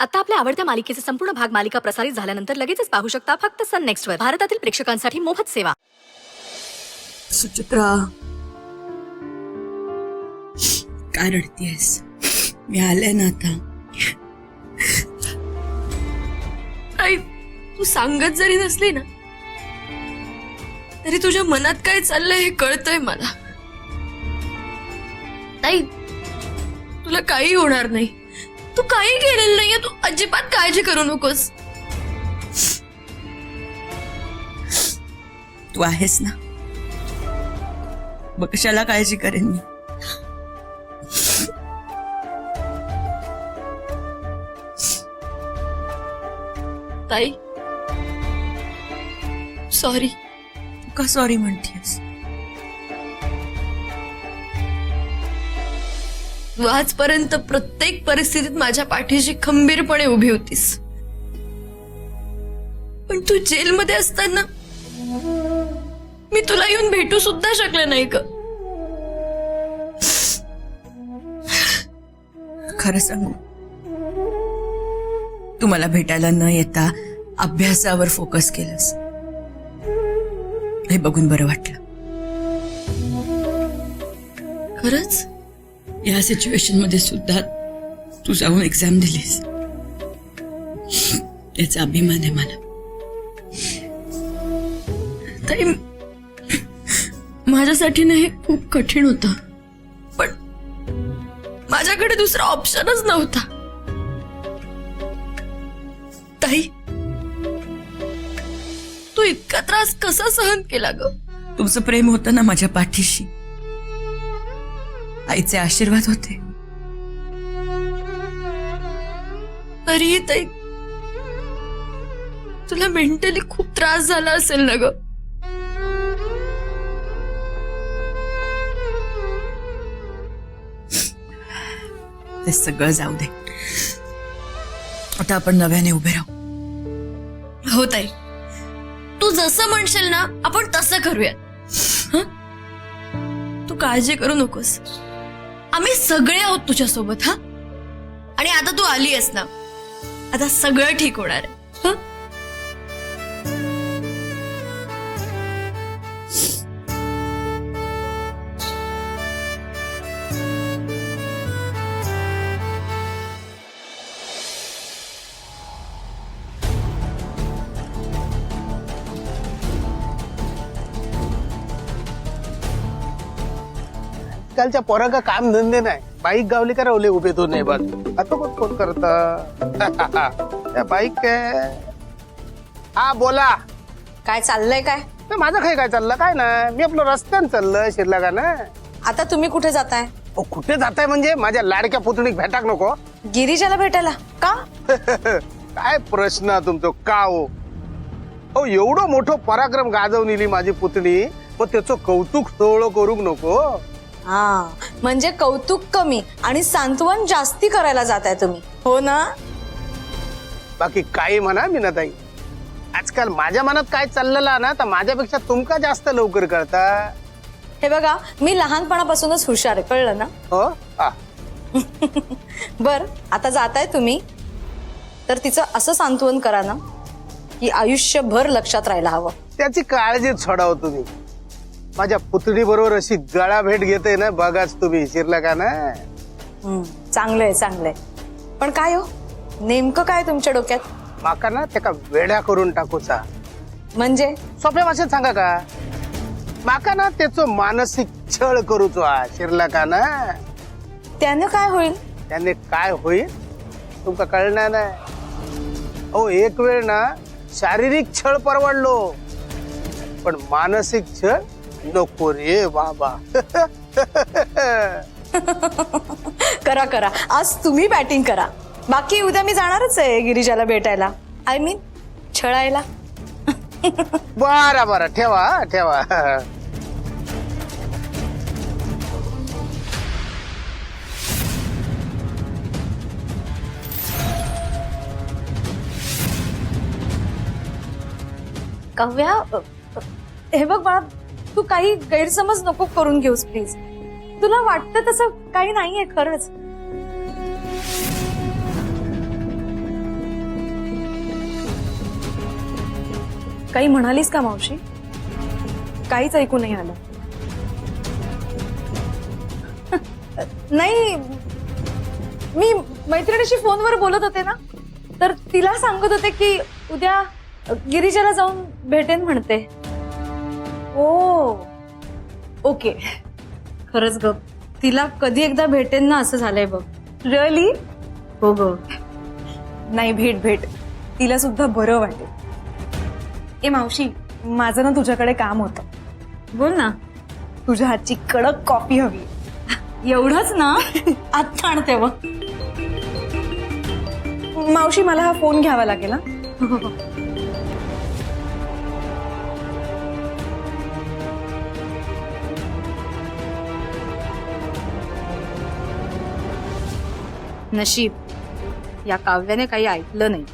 आता आपल्या आवडत्या मालिकेचे संपूर्ण भाग मालिका प्रसारित झाल्यानंतर लगेचच पाहू शकता फक्त सन नेक्स्ट वर. भारतातील प्रेक्षकांसाठी मोफत सेवा. सुचित्रा, काय रडतीयस? मी आले ना आता. आई, तू सांगत जरी नसली ना तरी तुझ्या मनात काय चाललंय हे कळतंय मला. ताई, तुला काही होणार नाही. तू काही केलेलं नाहीये. तू अजिबात काळजी करू नकोस. तू आहेस ना, मग कशाला काळजी करेन मी. ताई, सॉरी. तू का सॉरी म्हणतेस? तू आजपर्यंत प्रत्येक परिस्थितीत माझ्या पाठीशी खंबीरपणे उभी होतीस, पण तू जेलमध्ये असताना मी तुला येऊन भेटू सुद्धा शकले नाही ग. खरं सांगू, तू मला भेटायला न येता अभ्यासावर फोकस केलंस, हे बघून बरं वाटलं. खरंच? या सिच्युएशन मध्ये सुद्धा तू जाऊन एक्झाम दिलीस, याचा अभिमान आहे मला. ताई, माझ्यासाठी ना हे खूप कठीण होतं, पण माझ्याकडे दुसरा ऑप्शनच नव्हता. ताई, तू इतका त्रास कसा सहन केला ग? तुमचं प्रेम होतं ना माझ्या पाठीशी, आईचे आशीर्वाद होते. तरीही ताई, तुला मेंटली खूप त्रास झाला असेल ना ग? ते सगळं जाऊ दे, आता आपण नव्याने उभे राहू. हो ताई, तू जसं म्हणशील ना आपण तसं करूया. हं? तू काळजी करू नकोस, आम्ही सगळे आहोत तुझ्यासोबत. हा, आणि आता तू आली आहेस ना, आता सगळं ठीक होणार आहे. हं? कालच्या पोराका काम धंदे नाही, बाईक गावली का रवले उभे तो नाही बघ. आता कोण फोन करता बाईक काय? हा बोला. काय चाललंय काय? तर माझं काय चाललं काय ना, मी आपलं रस्त्यानं चाललं शिरला का ना. आता तुम्ही कुठे जाताय? कुठे जाताय म्हणजे माझ्या लाडक्या पुतणीक भेटाक नको? गिरीजाला भेटायला का? काय प्रश्न तुमचं का हो? हो, एवढं मोठं पराक्रम गाजवून इली माझी पुतणी, पण त्याचं कौतुक सोहळं करूक नको. हा, म्हणजे कौतुक कमी आणि सांत्वन जास्ती करायला जाताय तुम्ही, हो ना? बाकी काही म्हणा मीनाताई, आजकाल माझ्या मनात काय चाललेलं ना, तर माझ्यापेक्षा तुमका जास्त लवकर कळता. हे बघा, मी लहानपणापासूनच हुशार आहे, कळलं ना? हो हा. बर, आता जाताय तुम्ही तर तिचं असं सांत्वन करा ना की आयुष्यभर लक्षात राहायला हवं. त्याची काळजी सोडाव तुम्ही. माझ्या पुतणी बरोबर अशी गळा भेट घेते ना, बघाच तुम्ही शिरला का ना. चांगलंय चांगलंय, पण काय हो, नेमकं काय तुमच्या डोक्यात? माका ना त्याका वेड्या करून टाकूचा. म्हणजे सोप्या भाषेत सांगा का, माका ना त्याचं मानसिक छळ करूचो शिरला का ना. त्यानं काय होईल? त्याने काय होईल तुमका कळणार नाही. हो, एक वेळ ना शारीरिक छळ परवडलो, पण मानसिक छळ नको रे बाबा. करा करा, आज तुम्ही बॅटिंग करा. बाकी उद्या मी जाणारच आहे गिरिजाला भेटायला, आय मीन छळायला. बरं बरं, ठेवा ठेवा. कव्या, हे बघ बाळा, तू काही गैरसमज नको करून घेऊस प्लीज. तुला वाटतं तसं काही नाहीये खरंच. काही म्हणालीस का मावशी? काहीच ऐकू नाही आलं. नाही, मी मैत्रिणीशी फोनवर बोलत होते ना, तर तिला सांगत होते की उद्या गिरिजाला जाऊन भेटेन म्हणते. ओ ओके, खरंच ग, तिला कधी एकदा भेटेन ना असं झालंय बघ. रिअली? हो ग. नाही, भेट, तिला सुद्धा बरं वाटेल. ए मावशी, माझं ना तुझ्याकडे काम होतं. बोल ना. तुझ्या हातची कडक कॉफी हवी. एवढंच ना? आत्ता आणते मग. मावशी, मला हा फोन घ्यावा लागेल. नशीब या काव्याने काही ऐकलं नाही.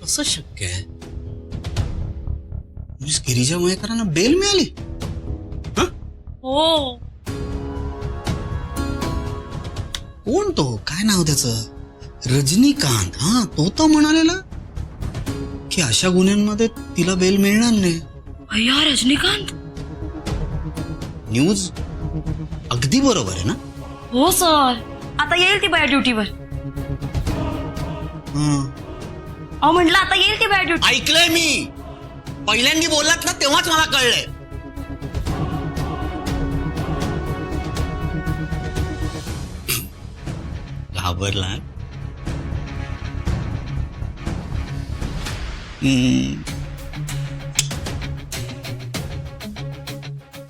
कसं शक्य आहे? मिस गिरिजा मयेकरांना बेल मिळाली? हो. कोण तो? काय नाव त्याचं? रजनीकांत. हा, तो तर म्हणालेला की अशा गुन्ह्यांमध्ये तिला बेल मिळणार नाही. अय्या, रजनीकांत? न्यूज अगदी बरोबर आहे ना? हो सर, आता येईल ती बाया ड्युटीवर. अहो म्हटलं आता येईल ती बाया ड्युटी. ऐकलंय मी. पहिल्यांदा बोललात ना तेव्हाच मला कळलंय. घाबरला?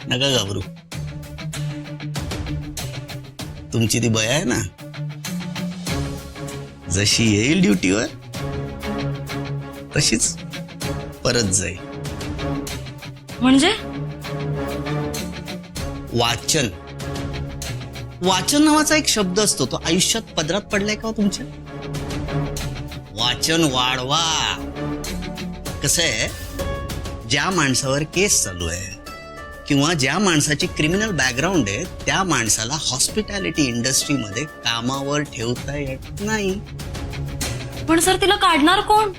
नका घाबरू. तुमची ती बया आहे ना, जशी येईल ड्युटीवर तशीच परत जाईल. म्हणजे? वाचन नावाचा एक शब्द असतो, तो आयुष्यात पदरात पडलाय का हो तुमच्या? वाचन वाढवा. कसं आहे, ज्या माणसावर केस चालू आहे किंवा ज्या माणसाची क्रिमिनल बॅकग्राऊंड आहे त्या माणसाला हॉस्पिटॅलिटी इंडस्ट्रीमध्ये कामावर ठेवता येत नाही. पण सर, तिला काढणार कोण?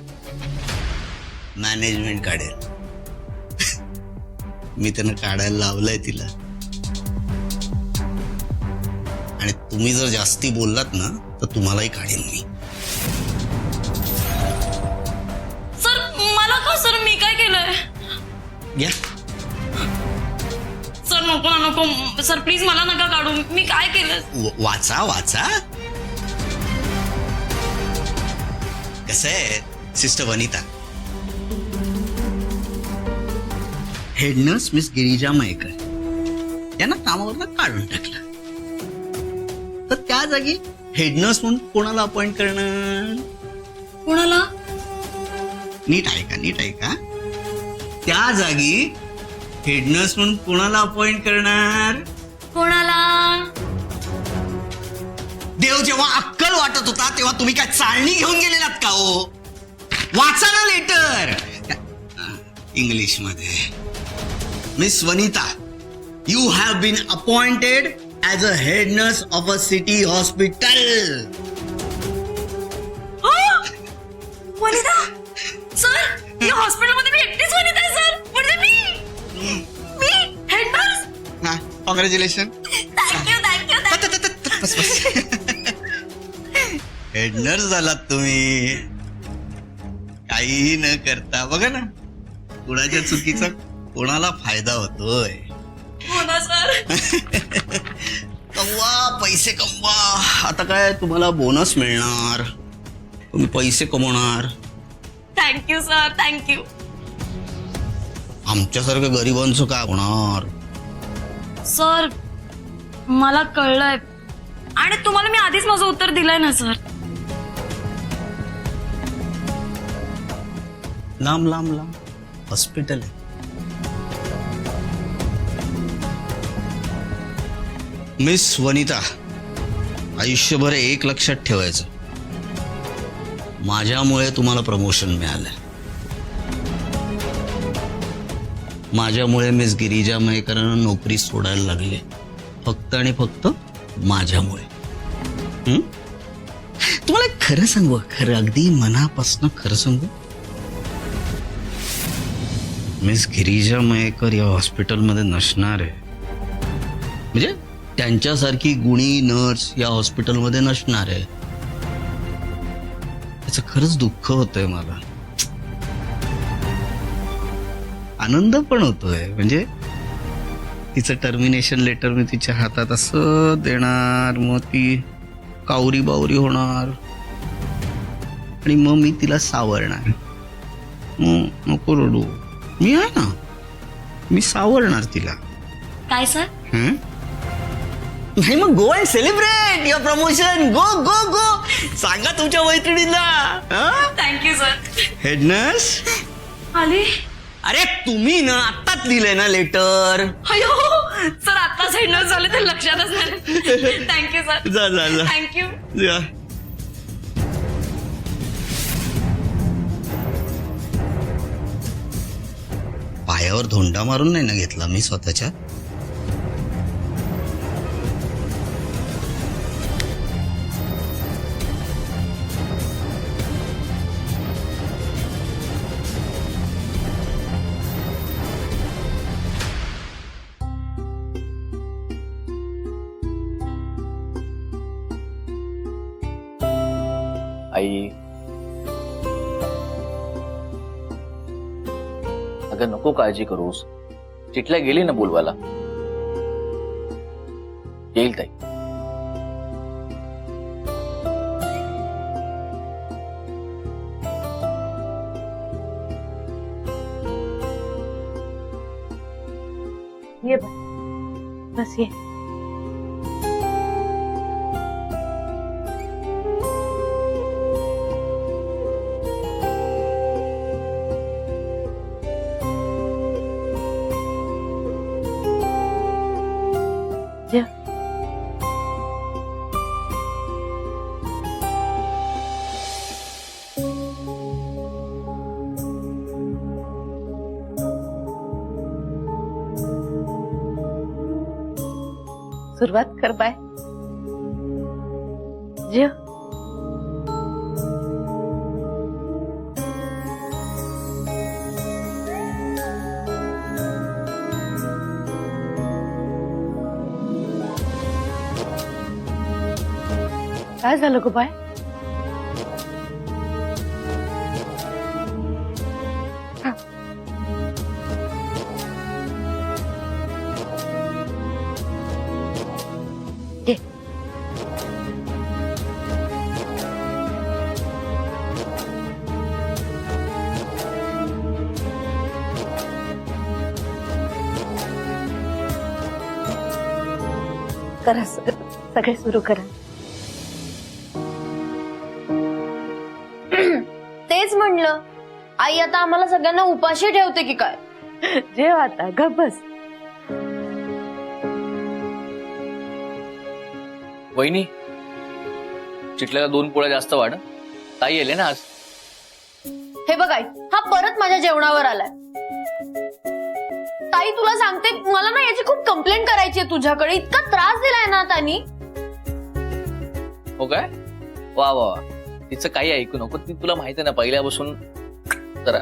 मॅनेजमेंट काढेल. मी त्यांना काढायला लावलंय तिला. आणि तुम्ही जर जास्ती बोललात ना तर तुम्हालाही काढेन मी. सर, मला का? सर, मी काय केलंय? घ्या. सर, नको ना, नको सर, प्लीज मला नका काढू. मी काय केलं? वाचा. कसं आहे सिस्टर वनिता, हेडनर्स मिस गिरिजा मयेकर यांना कामावर काढून टाकलं, तर त्या जागी हेडनर्स म्हणून कोणाला अपॉइंट करणार? कोणाला? नीट ऐका. त्या जागी हेडनर्स म्हणून कोणाला अपॉइंट करणार? कोणाला? देव जेव्हा अक्कल वाटत होता तेव्हा तुम्ही काय चाळणी घेऊन गेलेलात का हो? वाचा ना लेटर इंग्लिश मध्ये. Miss Vanita, you have been appointed as a head nurse of a city hospital. Vanita? Sir, या हॉस्पिटलमध्ये मी एकटीच वनिता आहे सर. म्हणजे मी हेड नर्स. कॉंग्रॅच्युलेशन. थँक्यू. बस. हेड नर्स झालात तुम्ही, काहीही न करता. बघा ना, कुणाच्या चुकीचा कोणाला फायदा होतोय. हो ना सर. कमवा, पैसे कमवा. आता काय तुम्हाला बोनस मिळणार, तुम्ही पैसे कमवणार. Thank you sir, thank you. आमच्यासारख्या गरिबांचं काय होणार? सर, मला कळलंय आणि तुम्हाला मी आधीच माझं उत्तर दिलंय ना सर. लांब हॉस्पिटल आहे. मिस वनिता, आयुष्यभर एक लक्षात ठेवायचं, माझ्यामुळे तुम्हाला प्रमोशन मिळालं. माझ्यामुळे मिस गिरिजा मयेकरांना नोकरी सोडायला लागली, फक्त आणि फक्त माझ्यामुळे. तुम्हाला एक खरं सांगू, खरं अगदी मनापासून खरं सांगू, मिस गिरिजा मयेकर या हॉस्पिटलमध्ये नसणार आहे. म्हणजे त्यांच्यासारखी गुणी नर्स या हॉस्पिटलमध्ये नसणार आहे. त्याचं खरंच दुःख होतंय मला. आनंद पण होतोय. म्हणजे तिचं टर्मिनेशन लेटर मी तिच्या हातात असं देणार, मग ती कावरी बावरी होणार आणि मग मी तिला सावरणार. नको रडू, मी आहे ना, मी सावरणार तिला. काय सर? हं? नाही मग go and celebrate your promotion. Go go go, सांगा तुमच्या मैत्रिणीला. Thank you sir. हेड नर्स आले. अरे तुम्ही ना आत्ताच लिहिलंय ना लेटर. अयो सर, आता सेंडर झाले तर लक्षातच नाही. Thank you sir. जा जा जा थँक्यू. जा. पायावर धोंडा मारून नाही ना घेतला मी स्वतःच्या. आई, अगं नको काळजी करूस. चिठल्या गेली ना बोलवायला. येईल ताई. ये बस ये. जेव. सुरुवात कर बाय. जेव. काय झालं गो बाय? घे. करा सगळे सुरू करा. तेच म्हणलं, आई आता आम्हाला सगळ्यांना उपाशी ठेवते की काय? जेव आता, गप बस. वहिनी, चिठल्याला 2 पोळ्या जास्त वाढ. ताई येले ना आज. हे बघ आई, हा परत माझ्या जेवणावर आलाय. ताई तुला सांगते, मला ना याची खूप कंप्लेंट करायची आहे तुझ्याकडे. इतका त्रास दिलाय ना त्यांनी. हो काय? वा वा, तिचं काही ऐकू नको. ती तुला माहिती आहे ना पहिल्यापासून जरा.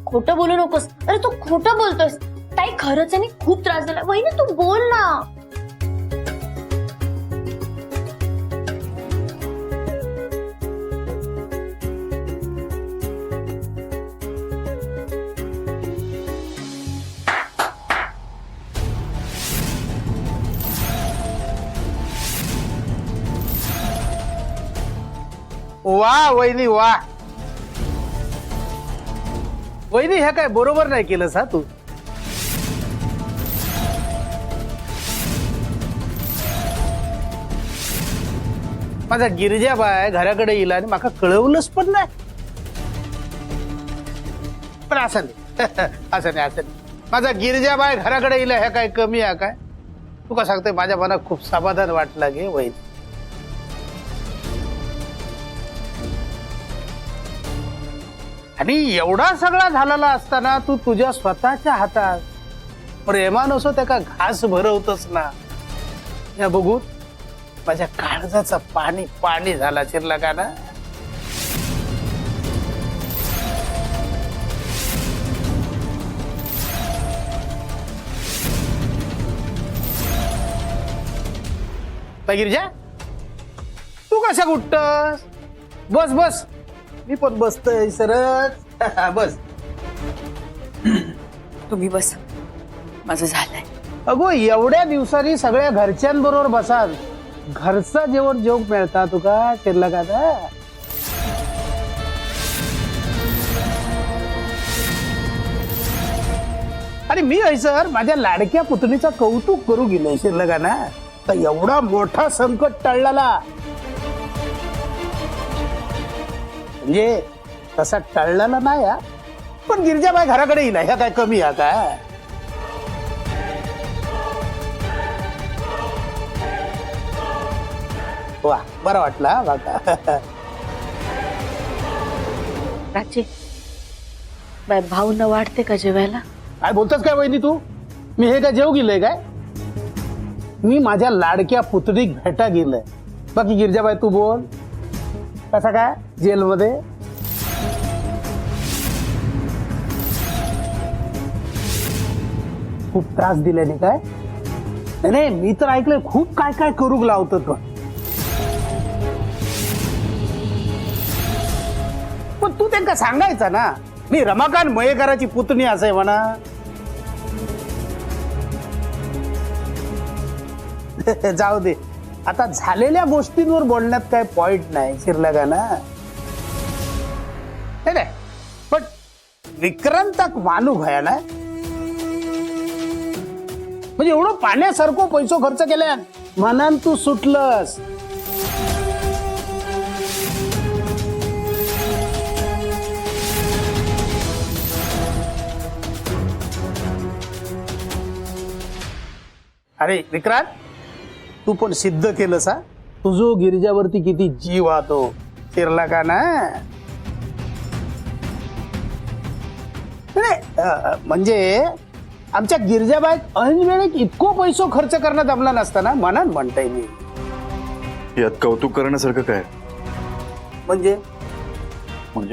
खोटं बोलू नकोस. अरे तू खोटं बोलतोयस. ताई खरंच आहे, खूप त्रास दिलाय. वहिनी तू बोल ना. वा वहिनी वा. वहिनी ह्या काय बरोबर नाही केलंस हा तू. माझा गिरिजाबाई घराकडे येईल आणि माका कळवलंच पण नाही. पण असं नाही असं नाही. माझा गिरिजाबाई घराकडे येईल ह्या काय कमी आहे काय? तू का सांगते, माझ्या मनात खूप समाधान वाटलं गे वहिनी. आणि एवढा सगळा झालेला असताना तू तुझ्या स्वतःच्या हातात प्रेमानुसार त्या घास भरवतच ना. या बघून माझ्या काळजाचा पाणी पाणी झाला चिरला का ना. काय गिरिजा तू कशा कुठतस? बस बस, मी पण बसतोय सरच. बस. तुम्ही बस, माझं झालंय. अगो एवढ्या दिवसांनी सगळ्या घरच्यांबरोबर बसाल, घरचं जेवण जेवण मिळता तुका शिरला का? आणि मी सर माझ्या लाडक्या पुतणीचं कौतुक करू गेलोय शिरलं का ना. तर एवढा मोठा संकट टळला, म्हणजे तसा टळला नाही हा. पण गिरिजाबाई घराकडे येईल ह्या काय कमी आहे का? वा बरं वाटला हा बघा. प्राची बाय भाऊ न वाढते का जेवायला? काय बोलतोस काय वहिनी तू? मी हे काय जेव गेलोय काय? मी माझ्या लाडक्या पुतणीक भेटा गेलोय. बाकी गिरिजाबाई तू बोल, कसा काय जेलमध्ये? खूप त्रास दिल्याने काय? नाही मी तर ऐकलंय खूप काय काय करू लावतो तो. पण तू त्यांना सांगायचं ना, मी रमाकांत मयेकराची पुतणी असे म्हणा. जाऊ दे, आता झालेल्या गोष्टींवर बोलण्यात काय पॉइंट नाही शिरला का ना. नाही पण विक्रांताक मानू भया ना, म्हणजे एवढं पाण्यासारखं पैसो खर्च केल्या मनान तू सुटलस. अरे विक्रांत, तू पण सिद्ध केलंस हा, तुझो गिरिजावरती किती जीव वाहतो शिरला का ना. म्हणजे आमच्या गिरिजाबाईत ऐनवेळेत इतको पैसो खर्च करण्यात जमला नसता ना, मनान म्हणताय मी. यात कौतुक करण्यासारखं काय? म्हणजे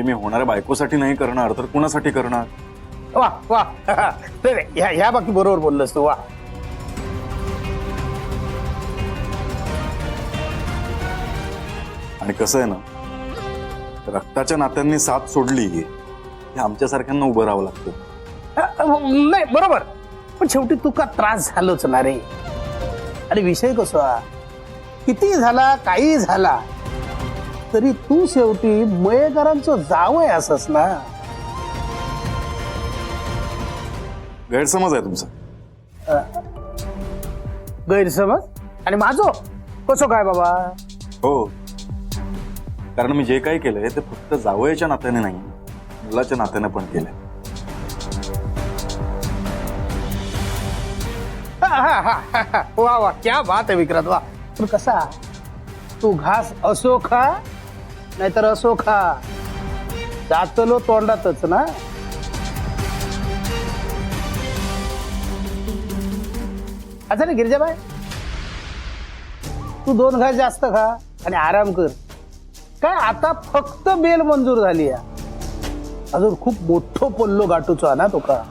मी होणाऱ्या बायकोसाठी नाही करणार तर कुणासाठी करणार? वा वा. ह्या बाकी बरोबर बोललंस तू. वा. आणि कसं आहे ना, रक्ताच्या नात्यांनी साथ सोडली की आमच्यासारख्यांना उभं राहावं लागतं. नाही बरोबर, पण शेवटी तुका त्रास झालोच ना रे. आणि विषय कसा, किती झाला काही झाला तरी तू शेवटी मयेकरांचं जावय असस ना. गैरसमज आहे तुमचा. गैरसमज? आणि माझो कसं काय बाबा? हो, कारण मी जे काही केलंय ते फक्त जावयाच्या नात्याने नाही, मुलाच्या नात्याने पण केलंय. वा वा, क्या बात आहे विक्रांत, वा. पण कसा, तू घास असो खा नाहीतर असो खा, जातलो तोंडातच ना. अच्छा नाही गिरिजाबाई, तू 2 घास जास्त खा आणि आराम कर. काय आता फक्त बेल मंजूर झाली आहे, अजून खूप मोठं पल्लो गाठूचो ना तुका.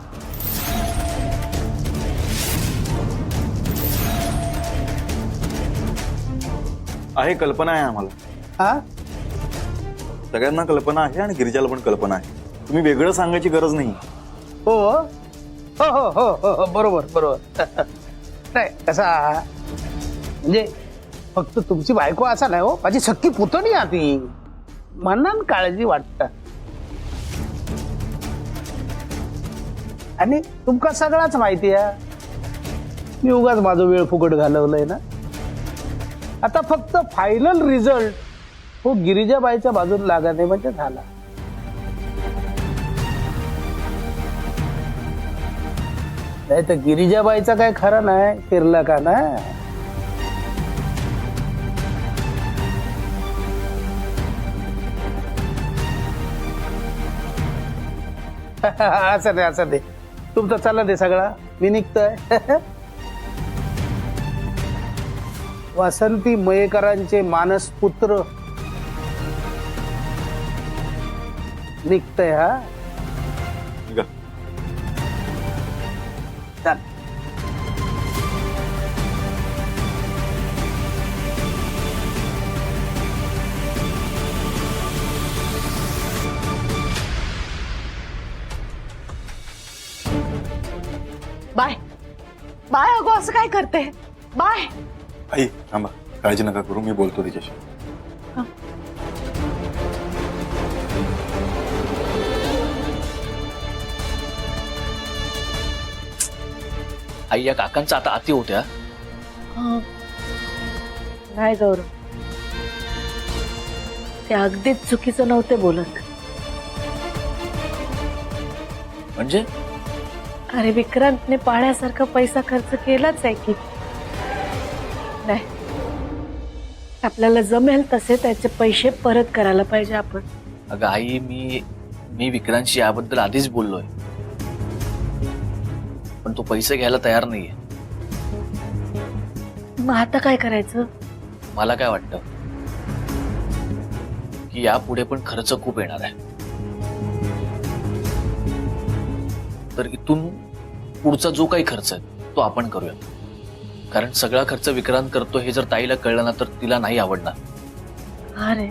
आहे, कल्पना आहे आम्हाला, हा सगळ्यांना कल्पना आहे आणि गिरिजाला पण कल्पना आहे. तुम्ही वेगळं सांगायची गरज नाही. हो हो हो हो हो, बरोबर बरोबर. नाही कसा, म्हणजे फक्त तुमची बायको असा नाही हो, माझी सख्खी पुतणी आहे ती, मनान काळजी वाटत. आणि तुमका सगळाच माहिती आहे, मी उगाच माझा वेळ फुकट घालवलंय ना. आता फक्त फायनल रिझल्ट हो गिरिजाबाईच्या बाजूला लागाने म्हणजे झाला. नाही तर गिरिजाबाईचा काय खरं नाही फिरला का ना. असं दे तुमचं चालला दे सगळा, मी निघतोय. वासंती मयेकरांचे मानस पुत्र निघतंय. हा निघा. चल. बाय अगो असं काय करते बाय. आई थांबा, काळजी नका करू, मी बोलतो तिच्याशी. आई या काकांचा आता अति होत्या. नाही गौरव, ते अगदीच चुकीचं नव्हते बोलत. म्हणजे अरे विक्रांतने पाण्यासारखा पैसा खर्च केलाच आहे की नाही. आपल्याला जमेल तसे त्याचे पैसे परत करायला पाहिजे आपण. अगं आई, मी विक्रांतशी याबद्दल आधीच बोललोय, पण तो पैसे घ्यायला तयार नाहीये. मग आता काय करायचं? मला काय वाटतं की यापुढे पण खर्च खूप येणार आहे, तर इथून पुढचा जो काही खर्च आहे तो आपण करूया. कारण सगळा खर्च विक्रांत करतो हे जर ताईला कळलं ना तर तिला नाही आवडणार. अरे